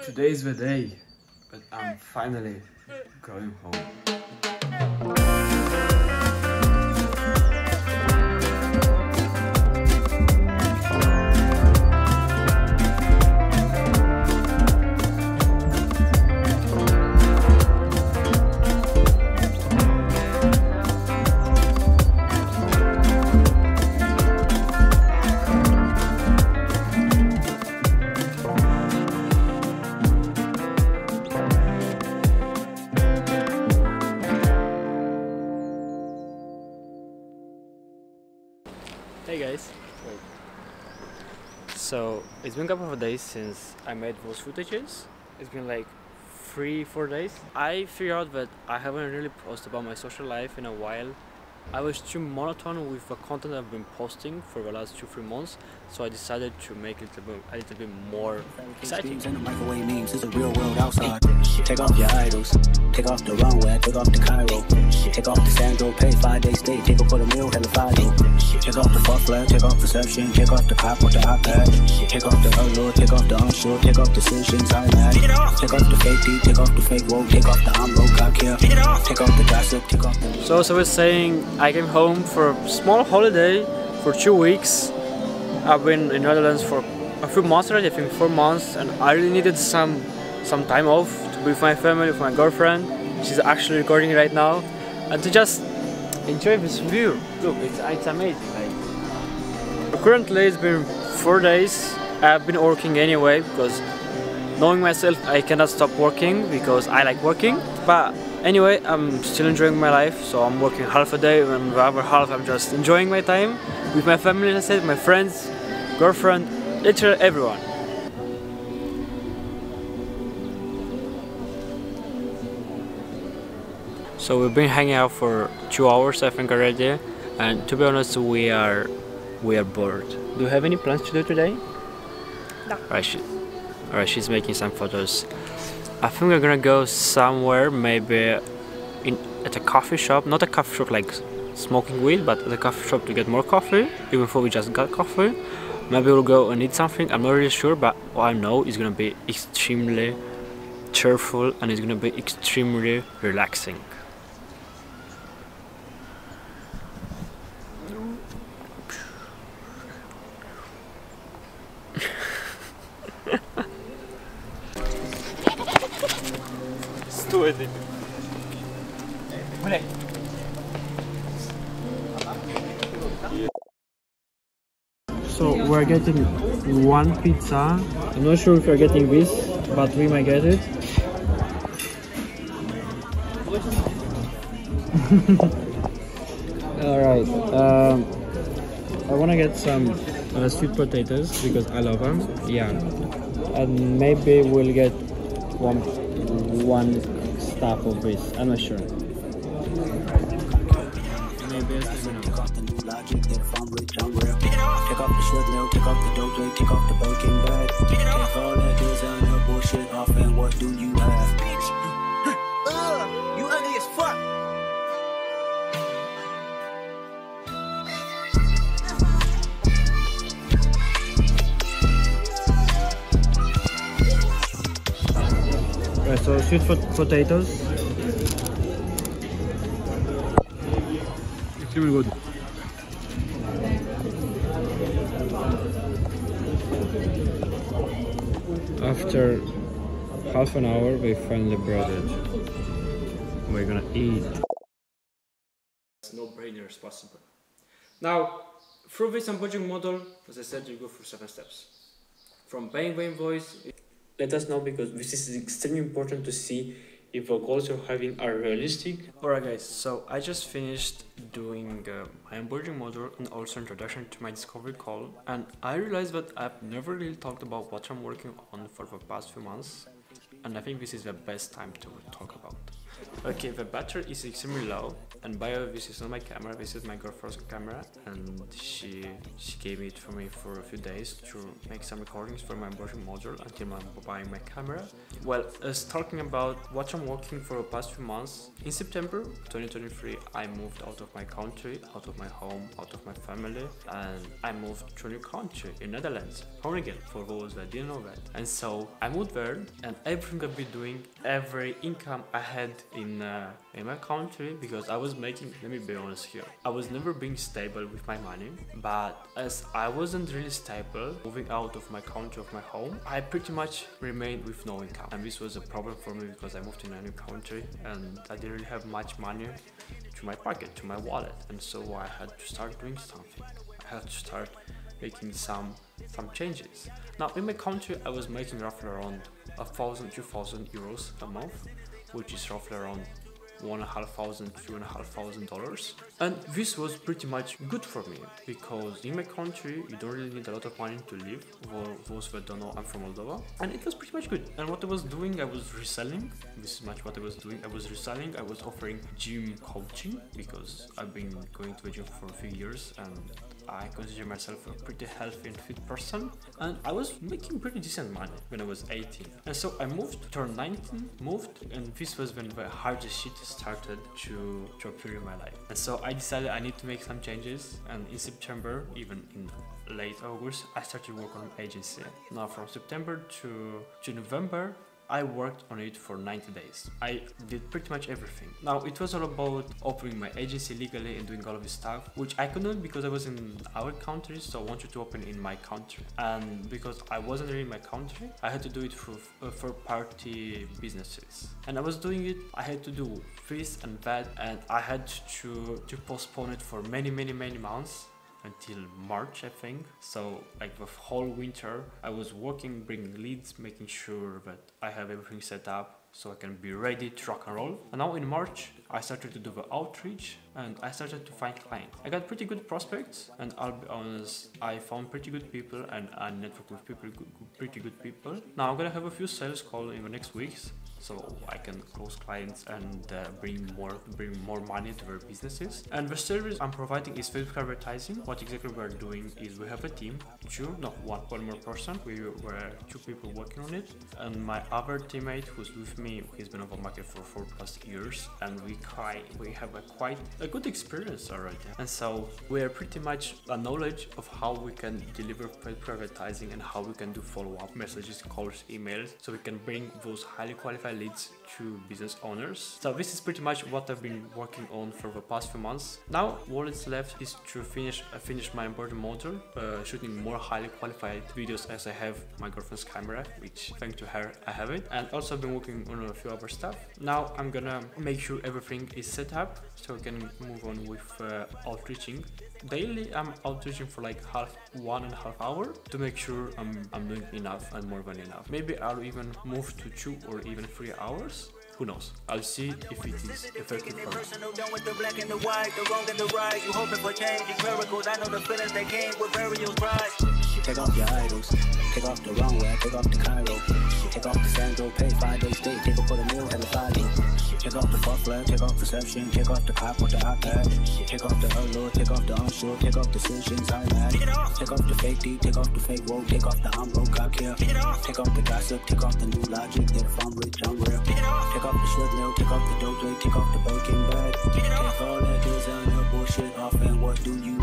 Today is the day, but I'm finally going home. Hey guys, so it's been a couple of days since I made those footages. It's been like 3-4 days. I figured out that I haven't really posted about my social life in a while. I was too monotone with the content I've been posting for the last 2-3 months, so I decided to make it a little bit more exciting. Microwave memes is a real world outside. Take off your idols, take off the runway, take off the Cairo, take off the Sandro, pay 5-day stay, take up for the meal, hella follow. Take off the fuck flag, take off perception, take off the cop with the iPad, take off the allure, take off the unsure, take off decisions I mad, take off the fake deep, take off the fake road, take off the I'm broke, I care, take off the gossip, take off the... So as I was saying, I came home for a small holiday for 2 weeks. I've been in Netherlands for a few months already, I think 4 months, and I really needed some time off to be with my family, with my girlfriend. She's actually recording right now, and to just enjoy this view. Look, it's amazing. Like, currently it's been 4 days. I've been working anyway because knowing myself, I cannot stop working because I like working. But anyway, I'm still enjoying my life, so I'm working half a day, and the other half I'm just enjoying my time with my family, as I said, my friends, girlfriend, literally everyone. So we've been hanging out for 2 hours, I think, already, and to be honest, we are bored. Do you have any plans to do today? No. Alright, she's making some photos. I think we're gonna go somewhere, maybe at a coffee shop, not a coffee shop like smoking weed, but at a coffee shop to get more coffee, even though we just got coffee. Maybe we'll go and eat something, I'm not really sure, but all I know is gonna be extremely cheerful and it's gonna be extremely relaxing. So we're getting one pizza. I'm not sure if we're getting this, but we might get it. Alright, I wanna get some sweet potatoes because I love them. Yeah, and maybe we'll get one staff of this. I'm not sure. Maybe take off the new logic that if I'm rich, I'm real. Take off the short nail, take off the dope, take off the Birkin bag. Take all that designer bullshit off, and what do you have? You ugly as fuck. Right, so sweet potatoes. Extremely good. After half an hour, we finally brought it. We're gonna eat. No brainers possible. Now, through this unbudgeting model, as I said, you go through 7 steps. From paying the invoice, let us know because this is extremely important to see if the goals you're having are realistic. Alright guys, so I just finished doing my onboarding module and also introduction to my discovery call, and I realized that I've never really talked about what I'm working on for the past few months, and I think this is the best time to talk about. Okay, the battery is extremely low, and by the way, this is not my camera, this is my girlfriend's camera, and she gave it for me for a few days to make some recordings for my working module until I'm buying my camera. Well, talking about what I'm working for the past few months, in September 2023 I moved out of my country, out of my home, out of my family, and I moved to a new country, in Netherlands, Groningen, for those that didn't know that. And so I moved there, and everything I've been doing, every income I had in my country, because I was making, let me be honest here, I was never being stable with my money, but as I wasn't really stable moving out of my country, of my home, I pretty much remained with no income, and this was a problem for me because I moved in a new country and I didn't really have much money to my pocket, to my wallet, and so I had to start doing something. I had to start making some changes. Now in my country I was making roughly around 1,000-2,000 euros a month, which is roughly around $1,500-$2,500, and this was pretty much good for me because in my country you don't really need a lot of money to live. For those that don't know, I'm from Moldova, and it was pretty much good. And what I was doing, I was reselling. This is much what I was doing. I was reselling. I was offering gym coaching because I've been going to a gym for a few years and I consider myself a pretty healthy and fit person, and I was making pretty decent money when I was 18. And so I moved, turned 19, moved, and this was when the hardest shit started to appear in my life. And so I decided I need to make some changes, and in September, even in late August, I started work on an agency. Now from September to November, I worked on it for 90 days. I did pretty much everything. Now it was all about opening my agency legally and doing all of this stuff, which I couldn't because I was in our country, so I wanted to open in my country. And because I wasn't really in my country, I had to do it through third-party businesses. And I was doing it, I had to do this and that, and I had to postpone it for many months. Until March, I think. So like the whole winter I was working, bringing leads, making sure that I have everything set up so I can be ready to rock and roll. And now in March I started to do the outreach and I started to find clients. I got pretty good prospects, and I'll be honest, I found pretty good people and I networked with people, pretty good people. Now I'm gonna have a few sales calls in the next weeks, so I can close clients and bring more money to their businesses. And the service I'm providing is Facebook advertising. What exactly we're doing is we have a team, one more person. We were 2 people working on it, and my other teammate who's with me, he's been on the market for 4+ years, and we have quite a good experience already. And so we are pretty much a knowledge of how we can deliver Facebook advertising and how we can do follow-up messages, calls, emails, so we can bring those highly qualified leads to business owners. So this is pretty much what I've been working on for the past few months. Now all that's left is to finish my important module, shooting more highly qualified videos as I have my girlfriend's camera, which thanks to her I have it, and also I've been working on a few other stuff. Now I'm gonna make sure everything is set up so I can move on with outreaching. Daily I'm outreaching for like 1.5 hours to make sure I'm doing enough and more than enough. Maybe I'll even move to 2 or even 3 hours. Who knows? I'll see if it is effective for me. Done with the black and the white, the wrong and the right. You hoping for change and miracles. I know the feelings that came with burial pride. Take off your idols, take off the runway, take off the Cairo, take off the Sandro, pay 5 days stay, take up for the meal, hella 5 days. Take off the fuck flag, take off perception, take off the cop with the iPad, take off the allure, take off the unsure, take off decisions I mad. Take off the fake D, take off the fake woke, take off the I'm broke, I care. Take off the gossip, take off the new logic, that if I'm rich, I'm real. Take off the short nail, take off the dope, take off the broken bag. Take all that designer bullshit off, and what do you